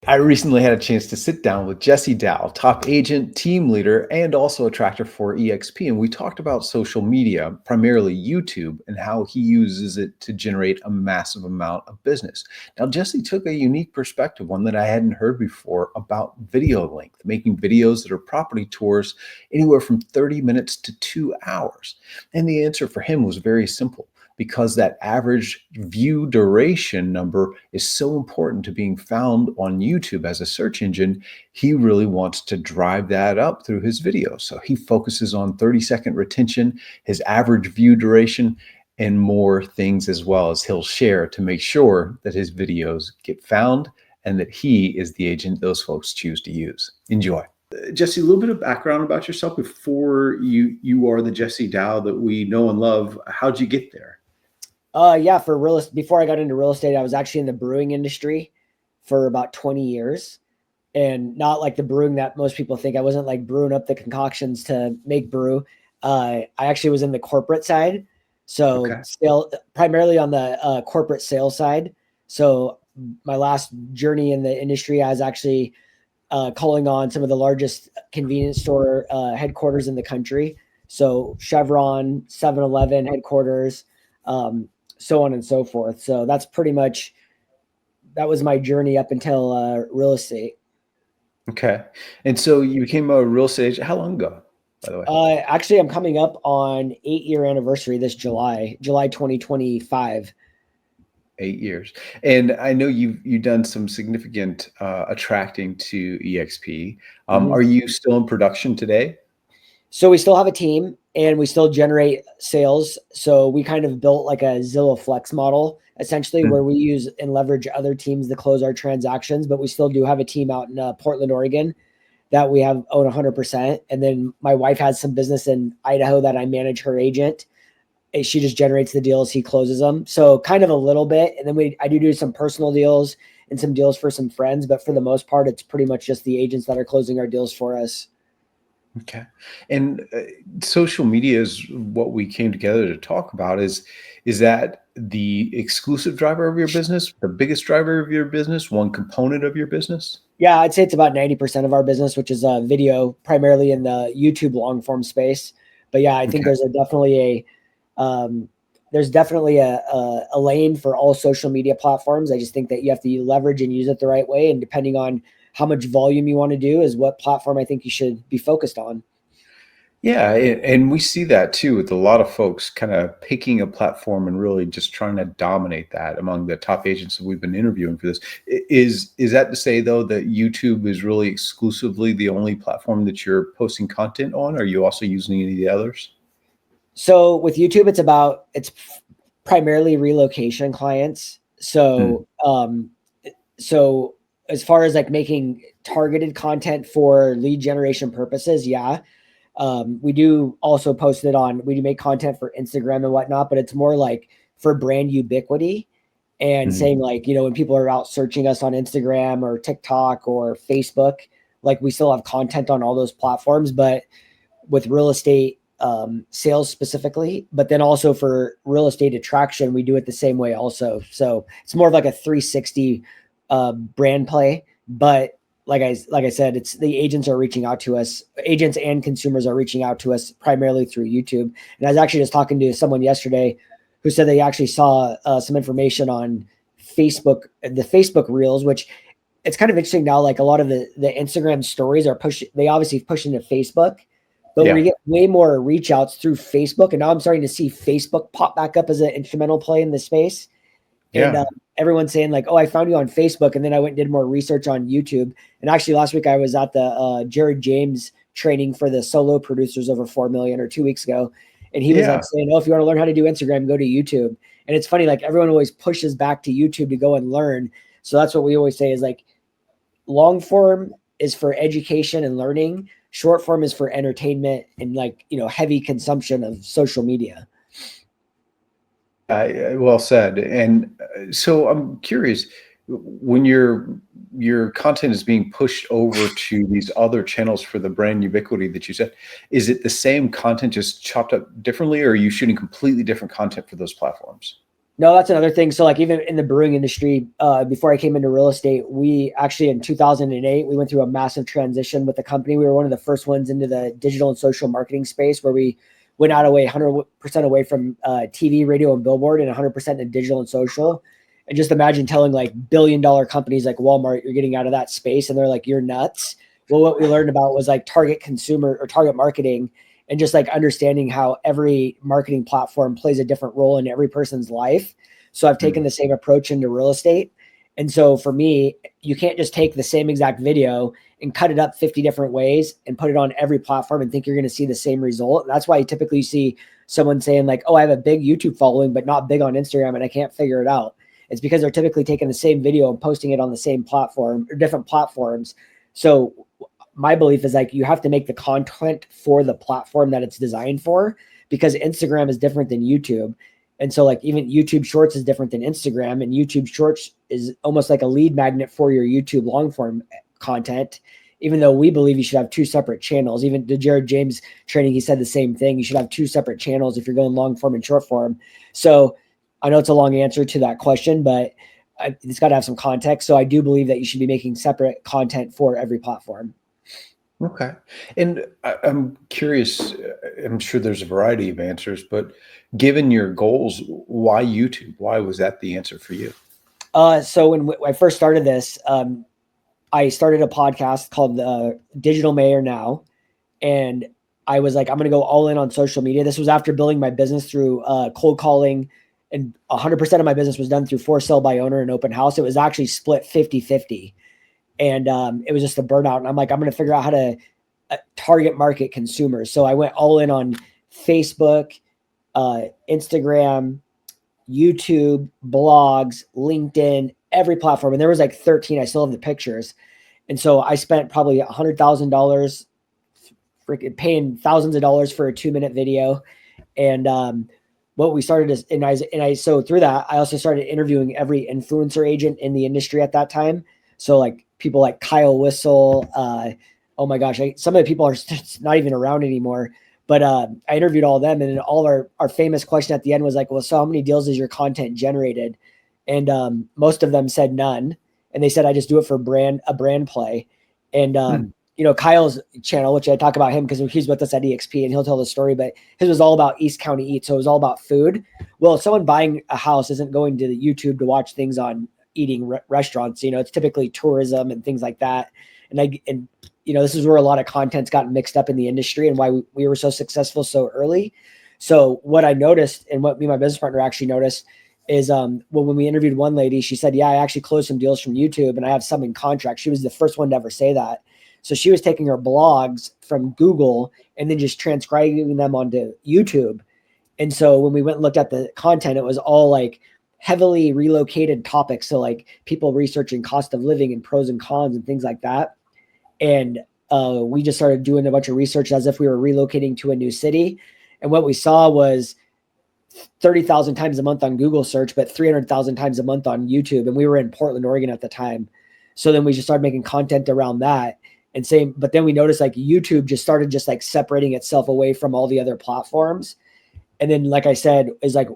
I recently had a chance to sit down with Jesse Dau, top agent, team leader, and also attractor for EXP. And we talked about social media, primarily YouTube, and how he uses it to generate a massive amount of business. Now, Jesse took a unique perspective, one that I hadn't heard before, about video length, making videos that are property tours anywhere from 30 minutes to 2 hours. And the answer for him was very simple, because that average view duration number is so important to being found on YouTube as a search engine. He really wants to drive that up through his videos. So he focuses on 30-second retention, his average view duration, and more things as well as he'll share to make sure that his videos get found and that he is the agent those folks choose to use. Enjoy. Jesse, a little bit of background about yourself before you are the Jesse Dau that we know and love. How'd you get there? Yeah, before I got into real estate, I was actually in the brewing industry for about 20 years, and not like the brewing that most people think. I wasn't like brewing up the concoctions to make brew. I actually was in the corporate side. So primarily on the corporate sales side. So my last journey in the industry, I was actually calling on some of the largest convenience store headquarters in the country. So Chevron, 7-Eleven headquarters, so on and so forth. So that was my journey up until real estate. Okay. And so you became a real estate agent how long ago, by the way? Actually, I'm coming up on 8-year anniversary this July 2025. 8 years. And I know you've done some significant attracting to EXP. Are you still in production today? So we still have a team and we still generate sales. So we kind of built like a Zillow Flex model, essentially, where we use and leverage other teams to close our transactions. But we still do have a team out in Portland, Oregon that we own 100%. And then my wife has some business in Idaho that I manage her agent. She just generates the deals, he closes them. So kind of a little bit. And then I do some personal deals and some deals for some friends. But for the most part, it's pretty much just the agents that are closing our deals for us. Okay. And social media is what we came together to talk about. Is that the exclusive driver of your business, the biggest driver of your business, one component of your business? Yeah, I'd say it's about 90% of our business, which is video, primarily in the YouTube long form space. But yeah, I think there's definitely a lane for all social media platforms. I just think that you have to leverage and use it the right way. And depending on how much volume you want to do is what platform I think you should be focused on. Yeah, and we see that too with a lot of folks kind of picking a platform and really just trying to dominate that among the top agents that we've been interviewing for this. Is that to say though that YouTube is really exclusively the only platform that you're posting content on? Are you also using any of the others? So with YouTube, it's primarily relocation clients. So so as far as like making targeted content for lead generation purposes, yeah. We do also post it we do make content for Instagram and whatnot, but it's more like for brand ubiquity and saying like, when people are out searching us on Instagram or TikTok or Facebook, like we still have content on all those platforms, but with real estate sales specifically, but then also for real estate attraction, we do it the same way also. So it's more of like a 360 brand play, but like I said, it's the agents are reaching out to us. Agents and consumers are reaching out to us primarily through YouTube. And I was actually just talking to someone yesterday who said they actually saw some information on Facebook, the Facebook Reels, which it's kind of interesting now. Like a lot of the Instagram stories they obviously push into Facebook, but we get way more reach outs through Facebook. And now I'm starting to see Facebook pop back up as an instrumental play in the space. And everyone's saying like, oh, I found you on Facebook. And then I went and did more research on YouTube. And actually last week I was at the Jared James training for the solo producers over 4 million, or 2 weeks ago. And he was like saying, oh, if you want to learn how to do Instagram, go to YouTube. And it's funny, like everyone always pushes back to YouTube to go and learn. So that's what we always say is like long form is for education and learning. Short form is for entertainment and like, heavy consumption of social media. Well said. And so I'm curious, when your content is being pushed over to these other channels for the brand ubiquity that you said, is it the same content just chopped up differently, or are you shooting completely different content for those platforms? No, that's another thing. So like even in the brewing industry, before I came into real estate, we actually in 2008, we went through a massive transition with the company. We were one of the first ones into the digital and social marketing space where we went out away 100% away from TV, radio, and billboard and 100% in digital and social. And just imagine telling like billion-dollar companies like Walmart, you're getting out of that space. And they're like, you're nuts. Well, what we learned about was like target consumer or target marketing and just like understanding how every marketing platform plays a different role in every person's life. So I've taken the same approach into real estate. And so for me, you can't just take the same exact video and cut it up 50 different ways and put it on every platform and think you're going to see the same result. That's why you typically see someone saying like, oh, I have a big YouTube following, but not big on Instagram and I can't figure it out. It's because they're typically taking the same video and posting it on the same platform or different platforms. So my belief is like you have to make the content for the platform that it's designed for, because Instagram is different than YouTube. And so like even YouTube Shorts is different than Instagram, and YouTube Shorts is almost like a lead magnet for your YouTube long form content, even though we believe you should have two separate channels. Even the Jared James training, he said the same thing. You should have two separate channels if you're going long form and short form. So I know it's a long answer to that question, but it's got to have some context. So I do believe that you should be making separate content for every platform. Okay. And I'm curious, I'm sure there's a variety of answers, but given your goals, why YouTube? Why was that the answer for you? So when I first started this, I started a podcast called Digital Mayor Now. And I was like, I'm going to go all in on social media. This was after building my business through cold calling, and 100% of my business was done through for sale by owner and open house. It was actually split 50-50. And it was just a burnout. And I'm like, I'm going to figure out how to target market consumers. So I went all in on Facebook, Instagram, YouTube, blogs, LinkedIn, every platform. And there was like 13. I still have the pictures. And so I spent probably $100,000 freaking paying thousands of dollars for a 2-minute video. And what we started is, so through that, I also started interviewing every influencer agent in the industry at that time. So like people like Kyle Whistle, oh my gosh, some of the people are not even around anymore, but I interviewed all of them, and then all of our famous question at the end was like, well, so how many deals is your content generated? And most of them said none. And they said, I just do it for a brand play. And, you know, Kyle's channel, which I talk about him because he's with us at EXP and he'll tell the story, but his was all about East County Eats. So it was all about food. Well, someone buying a house isn't going to the YouTube to watch things on eating restaurants. You know, it's typically tourism and things like that. And you know, this is where a lot of content's gotten mixed up in the industry and why we were so successful so early. So what I noticed, and what me and my business partner actually noticed, is when we interviewed one lady, she said, yeah, I actually closed some deals from YouTube and I have some in contract. She was the first one to ever say that. So she was taking her blogs from Google and then just transcribing them onto YouTube. And so when we went and looked at the content, it was all like heavily relocated topics. So like people researching cost of living and pros and cons and things like that. And we just started doing a bunch of research as if we were relocating to a new city. And what we saw was 30,000 times a month on Google search, but 300,000 times a month on YouTube. And we were in Portland, Oregon at the time. So then we just started making content around that. And same, but then we noticed like YouTube just started just like separating itself away from all the other platforms. And then, like I said, is like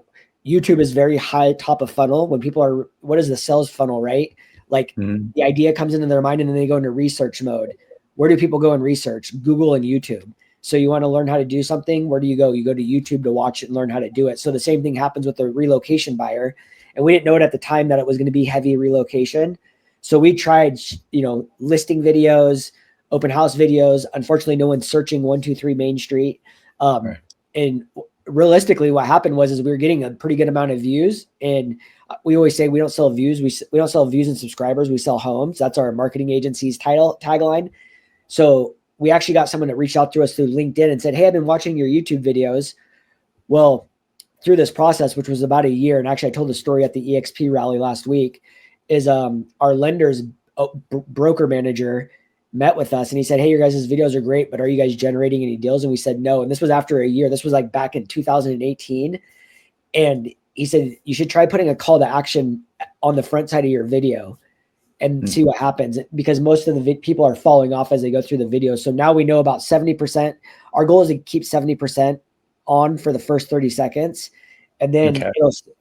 YouTube is very high top of funnel when people are, what is the sales funnel, right? Like the idea comes into their mind and then they go into research mode. Where do people go and research? Google and YouTube. So you want to learn how to do something, where do you go? You go to YouTube to watch it and learn how to do it. So the same thing happens with the relocation buyer. And we didn't know it at the time that it was going to be heavy relocation. So we tried, you know, listing videos, open house videos. Unfortunately, no one's searching 123 Main Street. Right. And realistically, what happened was we were getting a pretty good amount of views. And we always say we don't sell views. We don't sell views and subscribers. We sell homes. That's our marketing agency's tagline. So we actually got someone that reached out to us through LinkedIn and said, hey, I've been watching your YouTube videos. Well, through this process, which was about a year, and actually I told the story at the EXP rally last week, is our lender's broker manager met with us and he said, hey, your guys' videos are great, but are you guys generating any deals? And we said no. And this was after a year. This was like back in 2018. And he said, you should try putting a call to action on the front side of your video and see what happens, because most of the people are falling off as they go through the video. So now we know about 70%. Our goal is to keep 70% on for the first 30 seconds. And then Okay.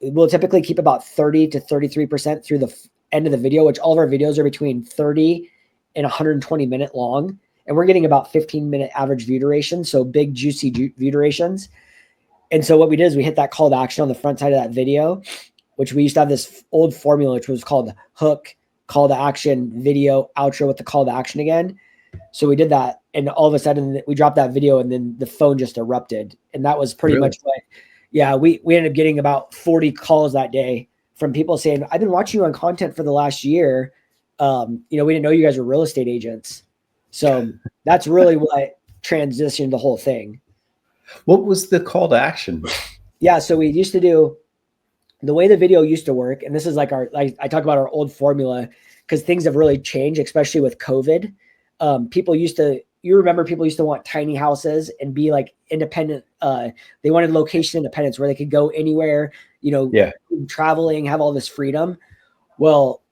we'll typically keep about 30 to 33% through the end of the video, which all of our videos are between 30 and 120-minute long. And we're getting about 15-minute average view duration. So big, juicy view durations. And so what we did is we hit that call to action on the front side of that video, which we used to have this old formula, which was called hook, call to action, video, outro with the call to action again. So we did that, and all of a sudden we dropped that video, and then the phone just erupted. And that was pretty much what, yeah, we ended up getting about 40 calls that day from people saying, I've been watching you on content for the last year. We didn't know you guys were real estate agents. So that's really what transitioned the whole thing. What was the call to action? Yeah. So we used to do the way the video used to work. And this is like I talk about our old formula because things have really changed, especially with COVID. People used to want tiny houses and be like independent. They wanted location independence where they could go anywhere, traveling, have all this freedom. Well,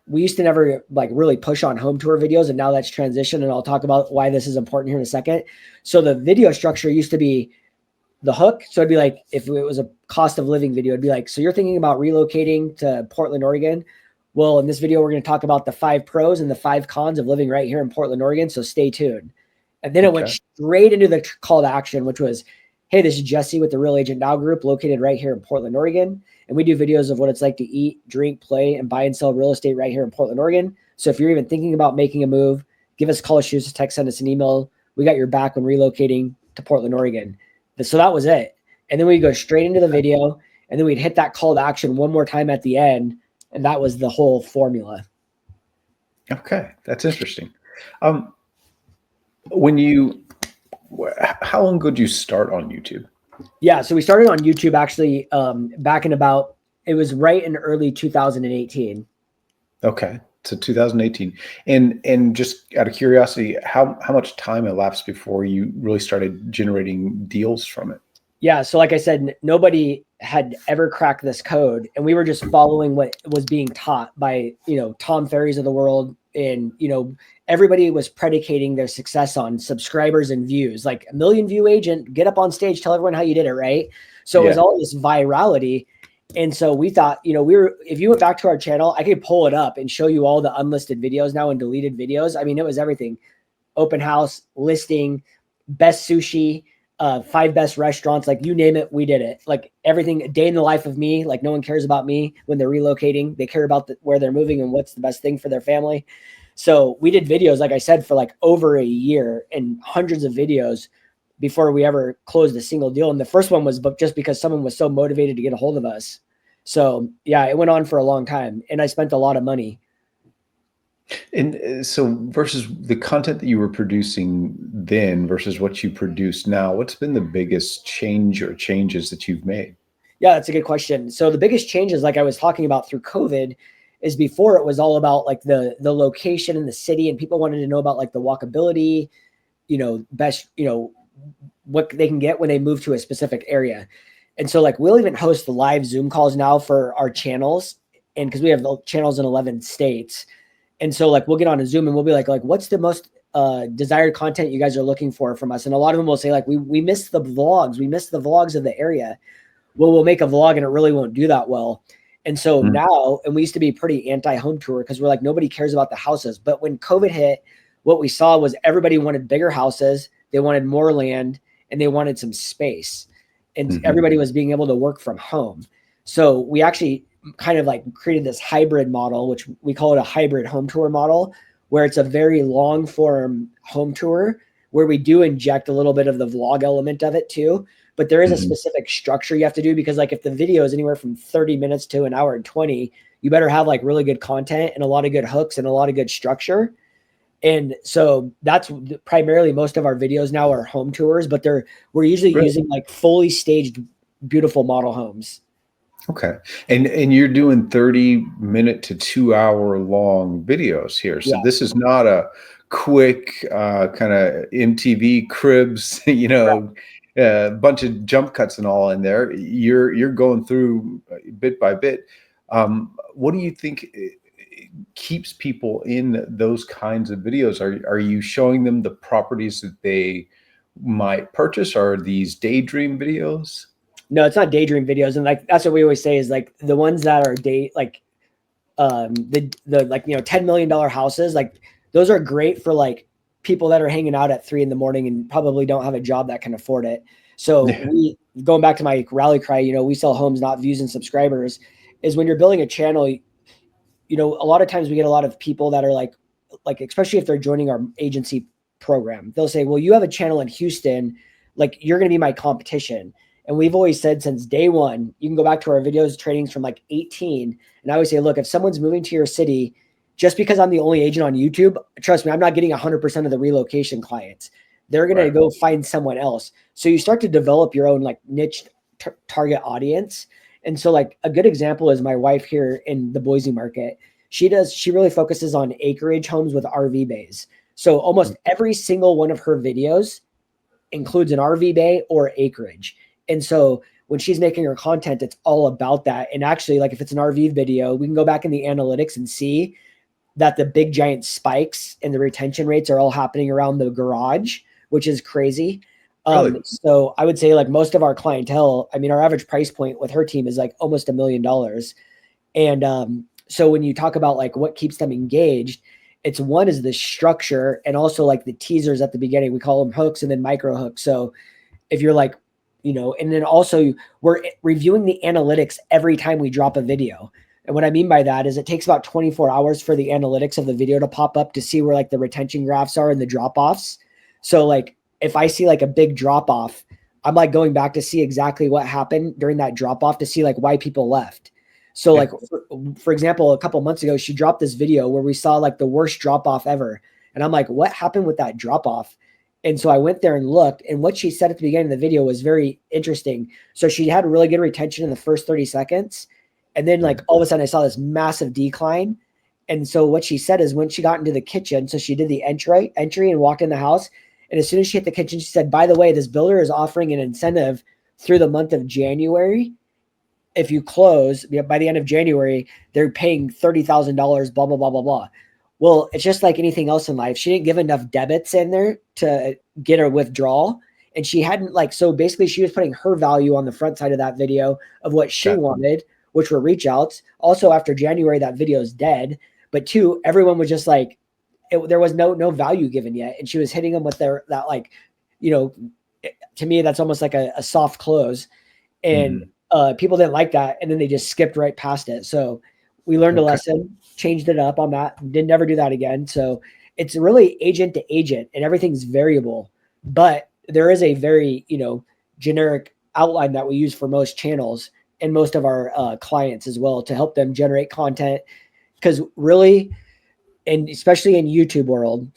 we used to never like really push on home tour videos, and now that's transitioned, and I'll talk about why this is important here in a second. So the video structure used to be the hook. So it'd be like, if it was a cost of living video, it'd be like, so you're thinking about relocating to Portland, Oregon. Well, in this video, we're going to talk about the 5 pros and the 5 cons of living right here in Portland, Oregon. So stay tuned. And then it went straight into the call to action, which was, hey, this is Jesse with the Real Agent Now group located right here in Portland, Oregon. And we do videos of what it's like to eat, drink, play, and buy and sell real estate right here in Portland, Oregon. So if you're even thinking about making a move, give us a call, shoot us a text, send us an email. We got your back when relocating to Portland, Oregon. So that was it. And then we'd go straight into the video, and then we'd hit that call to action one more time at the end. And that was the whole formula. Okay. That's interesting. How long ago did you start on YouTube? Yeah. So we started on YouTube actually back in it was right in early 2018. Okay. So 2018. And just out of curiosity, how much time elapsed before you really started generating deals from it? Yeah. So like I said, nobody had ever cracked this code, and we were just following what was being taught by, Tom Ferry's of the world. And, everybody was predicating their success on subscribers and views, like 1 million view agent, get up on stage, tell everyone how you did it. Right. So it was all this virality. And so we thought, if you went back to our channel, I could pull it up and show you all the unlisted videos now and deleted videos. I mean, it was everything: open house, listing, best sushi, 5 best restaurants, like you name it, we did it. Like everything, a day in the life of me. Like no one cares about me when they're relocating. They care about where they're moving and what's the best thing for their family. So we did videos, like I said, for like over a year, and hundreds of videos before we ever closed a single deal. And the first one was just because someone was so motivated to get a hold of us. So yeah, it went on for a long time, and I spent a lot of money. And so versus the content that you were producing then versus what you produce now, what's been the biggest change or changes that you've made? Yeah, that's a good question. So the biggest changes, like I was talking about through COVID, is before it was all about like the location in the city, and people wanted to know about like the walkability, best, what they can get when they move to a specific area. And so like we'll even host live Zoom calls now for our channels, and because we have channels in 11 states. And so like we'll get on a Zoom and we'll be like what's the most desired content you guys are looking for from us? And a lot of them will say like, we miss the vlogs. We miss the vlogs of the area. Well, we'll make a vlog and it really won't do that well. And so now, and we used to be pretty anti-home tour because we're like, nobody cares about the houses. But when COVID hit, what we saw was everybody wanted bigger houses. They wanted more land, and they wanted some space. And everybody was being able to work from home. So we actually kind of like created this hybrid model, which we call it a hybrid home tour model, where it's a very long form home tour where we do inject a little bit of the vlog element of it too. But there is a specific structure you have to do, because like if the video is anywhere from 30 minutes to an hour and 20, you better have like really good content and a lot of good hooks and a lot of good structure. And so that's primarily most of our videos now are home tours, but we're usually using like fully staged, beautiful model homes. Okay. And you're doing 30-minute to 2-hour long videos here. So this is not a quick kind of MTV Cribs, a bunch of jump cuts and all in there. You're going through bit by bit. What do you think keeps people in those kinds of videos? Are you showing them the properties that they might purchase? Are these daydream videos? No, it's not daydream videos. And like, that's what we always say is like the ones that are the like, you know, $10 million houses, like those are great for like people that are hanging out at 3 in the morning and probably don't have a job that can afford it. So Yeah. we, going back to my rally cry, you know, we sell homes, not views and subscribers, is when you're building a channel, you know, a lot of times we get a lot of people that are like, especially if they're joining our agency program, they'll say, well, you have a channel in Houston, like you're going to be my competition. And we've always said since day one, you can go back to our videos trainings from like 18. And I always say, look, if someone's moving to your city, just because I'm the only agent on YouTube, trust me, I'm not getting 100% of the relocation clients. They're going to Right. go find someone else. So you start to develop your own like niche target audience. And so like a good example is my wife here in the Boise market. She really focuses on acreage homes with RV bays. So almost every single one of her videos includes an RV bay or acreage. And so when she's making her content, it's all about that. And actually, like if it's an RV video, we can go back in the analytics and see that the big giant spikes and the retention rates are all happening around the garage, which is crazy. Really? So I would say like most of our clientele, I mean, our average price point with her team is like almost $1 million. And so when you talk about like what keeps them engaged, it's one is the structure and also like the teasers at the beginning. We call them hooks and then micro hooks. So if you're like, you know, and then also we're reviewing the analytics every time we drop a video. And what I mean by that is it takes about 24 hours for the analytics of the video to pop up to see where like the retention graphs are and the drop offs. So like if I see like a big drop off, I'm like going back to see exactly what happened during that drop off to see like why people left. So Yeah. like, for example, a couple months ago, she dropped this video where we saw like the worst drop off ever. And I'm like, what happened with that drop off? And so I went there and looked, and what she said at the beginning of the video was very interesting. So she had really good retention in the first 30 seconds. And then like all of a sudden I saw this massive decline. And so what she said is when she got into the kitchen, so she did the entry and walked in the house. And as soon as she hit the kitchen, she said, by the way, this builder is offering an incentive through the month of January. If you close by the end of January, they're paying $30,000, blah, blah, blah, blah, blah. Well, it's just like anything else in life. She didn't give enough debits in there to get her withdrawal. And she hadn't like, so basically she was putting her value on the front side of that video of what she wanted, which were reach outs. Also after January, that video is dead. But two, everyone was just like, there was no value given yet. And she was hitting them with that like, you know, to me, that's almost like a soft close. And people didn't like that. And then they just skipped right past it. So we learned a lesson, changed it up on that, didn't never do that again. So it's really agent to agent and everything's variable, but there is a very, you know, generic outline that we use for most channels and most of our clients as well to help them generate content. Because really, and especially in YouTube world,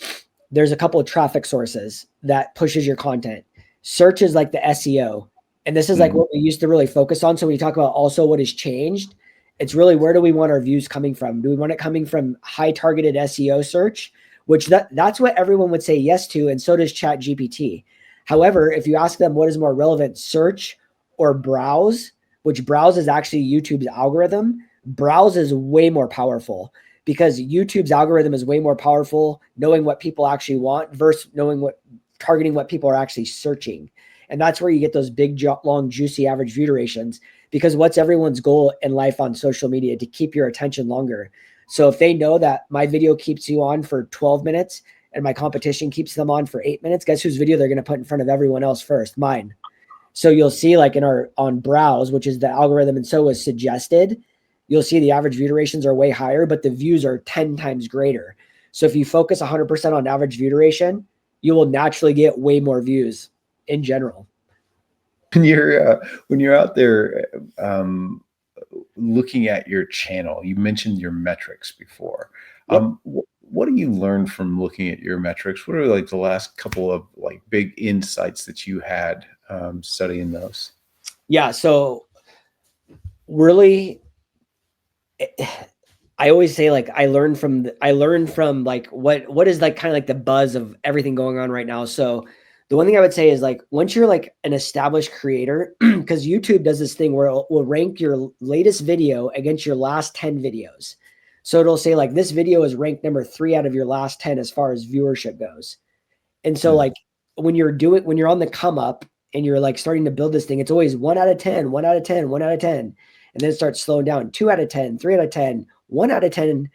there's a couple of traffic sources that pushes your content. Search is like the SEO. And this is like what we used to really focus on. So when you talk about also what has changed, it's really where do we want our views coming from? Do we want it coming from high targeted SEO search, which that's what everyone would say yes to, and so does Chat GPT. However, if you ask them what is more relevant, search or browse, which browse is actually YouTube's algorithm, browse is way more powerful because YouTube's algorithm is way more powerful knowing what people actually want versus targeting what people are actually searching. And that's where you get those big, long, juicy average view durations, because what's everyone's goal in life on social media? To keep your attention longer. So if they know that my video keeps you on for 12 minutes and my competition keeps them on for 8 minutes, guess whose video they're going to put in front of everyone else first? Mine. So you'll see like on browse, which is the algorithm and so was suggested, you'll see the average view durations are way higher, but the views are 10 times greater. So if you focus 100% on average view duration, you will naturally get way more views in general. When you're out there looking at your channel, you mentioned your metrics before. Yep. What do you learn from looking at your metrics? What are like the last couple of like big insights that you had studying those? Yeah. So really, I always say like I learned from like what is like kind of like the buzz of everything going on right now. So the one thing I would say is like once you're like an established creator, because YouTube does this thing where it will rank your latest video against your last 10 videos. So it'll say like this video is ranked number 3 out of your last 10 as far as viewership goes. And so like when you're on the come up and you're like starting to build this thing, it's always 1 out of 10, 1 out of 10, 1 out of 10. And then it starts slowing down, 2 out of 10, 3 out of 10, 1 out of 10,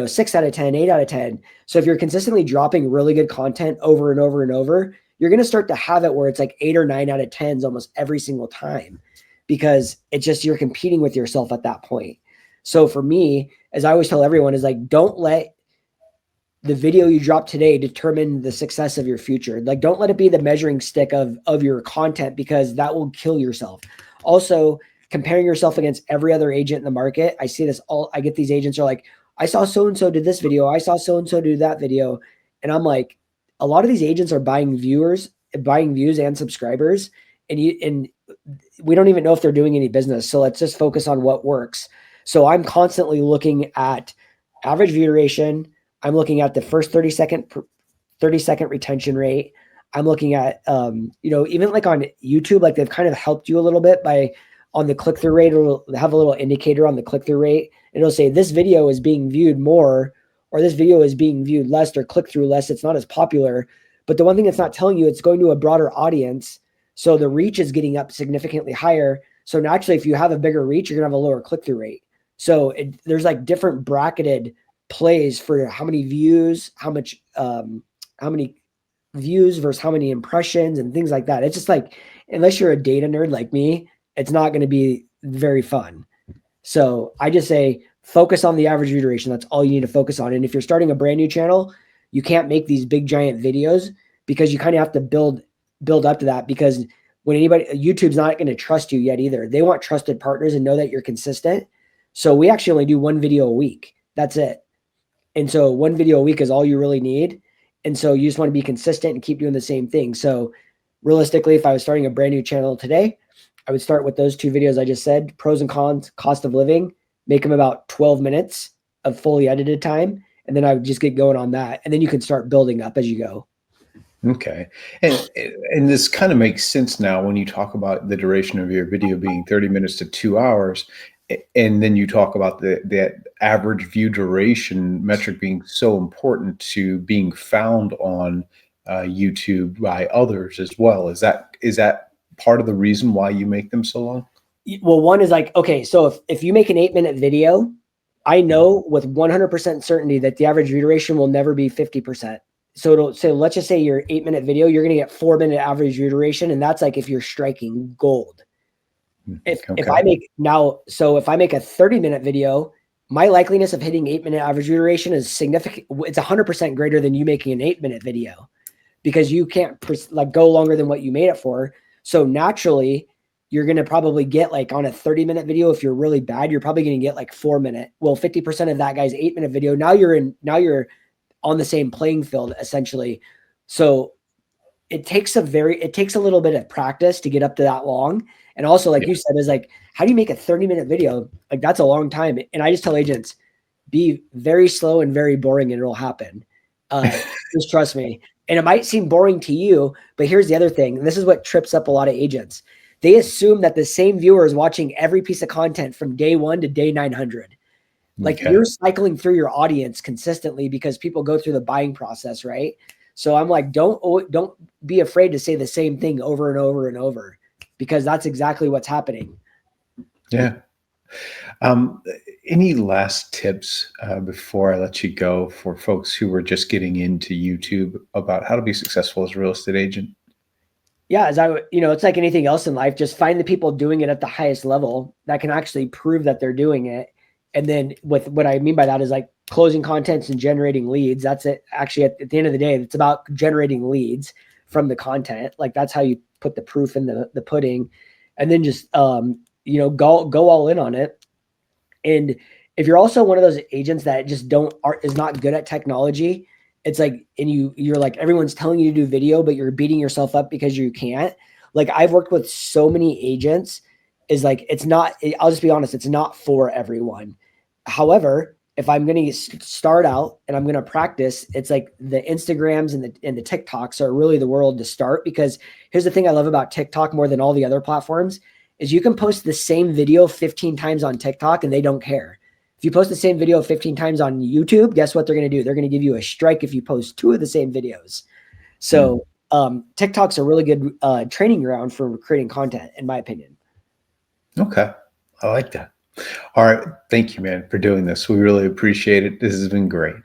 6 out of 10, 8 out of 10. So if you're consistently dropping really good content over and over and over, you're going to start to have it where it's like 8 or 9 out of 10s almost every single time, because it's just, you're competing with yourself at that point. So for me, as I always tell everyone, is like, don't let the video you drop today determine the success of your future. Like, don't let it be the measuring stick of your content, because that will kill yourself. Also, comparing yourself against every other agent in the market. I see this I get these agents are like, I saw so-and-so did this video. I saw so-and-so do that video. And I'm like, a lot of these agents are buying views and subscribers. And we don't even know if they're doing any business. So let's just focus on what works. So I'm constantly looking at average view duration. I'm looking at the first 30 second retention rate. I'm looking at, even like on YouTube, like they've kind of helped you a little bit by on the click-through rate. It'll have a little indicator on the click-through rate. And it'll say this video is being viewed more, or this video is being viewed less, or click-through less. It's not as popular. But the one thing it's not telling you, it's going to a broader audience. So the reach is getting up significantly higher. So naturally, if you have a bigger reach, you're going to have a lower click-through rate. So there's like different bracketed plays for how many views, how many views versus how many impressions and things like that. It's just like, unless you're a data nerd like me, it's not going to be very fun. So I just say, focus on the average view duration. That's all you need to focus on. And if you're starting a brand new channel, you can't make these big giant videos, because you kind of have to build up to that, because when YouTube's not going to trust you yet either. They want trusted partners and know that you're consistent. So we actually only do 1 video a week. That's it. And so 1 video a week is all you really need. And so you just want to be consistent and keep doing the same thing. So realistically, if I was starting a brand new channel today, I would start with those 2 videos I just said, pros and cons, cost of living, make them about 12 minutes of fully edited time. And then I would just get going on that. And then you can start building up as you go. Okay. And this kind of makes sense now when you talk about the duration of your video being 30 minutes to 2 hours. And then you talk about that average view duration metric being so important to being found on YouTube by others as well. Is that part of the reason why you make them so long? Well, one is like, okay, so if you make an 8-minute video, I know with 100% certainty that the average view duration will never be 50%. So let's just say your 8-minute video, you're going to get 4-minute average view duration. And that's like if you're striking gold. If I make a 30-minute video, my likeliness of hitting 8-minute average view duration is significant. It's 100% greater than you making an 8-minute video, because you can't go longer than what you made it for. So naturally, you're going to probably get like on a 30-minute video, if you're really bad, you're probably going to get like 4-minute. Well, 50% of that guy's 8-minute video. Now you're on the same playing field essentially. So it takes a little bit of practice to get up to that long. And also, like you said, is like, how do you make a 30-minute video? Like, that's a long time. And I just tell agents, be very slow and very boring, and it'll happen. Just trust me. And it might seem boring to you, but here's the other thing. And this is what trips up a lot of agents. They assume that the same viewer is watching every piece of content from day 1 to day 900. Like, you're cycling through your audience consistently because people go through the buying process, right? So I'm like, don't be afraid to say the same thing over and over and over, because that's exactly what's happening. Yeah. Any last tips before I let you go for folks who are just getting into YouTube about how to be successful as a real estate agent? Yeah, it's like anything else in life. Just find the people doing it at the highest level that can actually prove that they're doing it. And then with what I mean by that is like closing contents and generating leads. That's it. Actually, at the end of the day, it's about generating leads from the content. Like, that's how you put the proof in the pudding. And then just, go all in on it. And if you're also one of those agents that just is not good at technology, it's like, and you're like, everyone's telling you to do video, but you're beating yourself up because you can't. Like, I've worked with so many agents, is like, I'll just be honest, it's not for everyone. However, if I'm going to start out and I'm going to practice, it's like the Instagrams and the TikToks are really the world to start, because here's the thing I love about TikTok more than all the other platforms is you can post the same video 15 times on TikTok and they don't care. If you post the same video 15 times on YouTube, guess what they're going to do? They're going to give you a strike if you post 2 of the same videos. So TikTok's a really good training ground for creating content, in my opinion. Okay. I like that. All right. Thank you, man, for doing this. We really appreciate it. This has been great.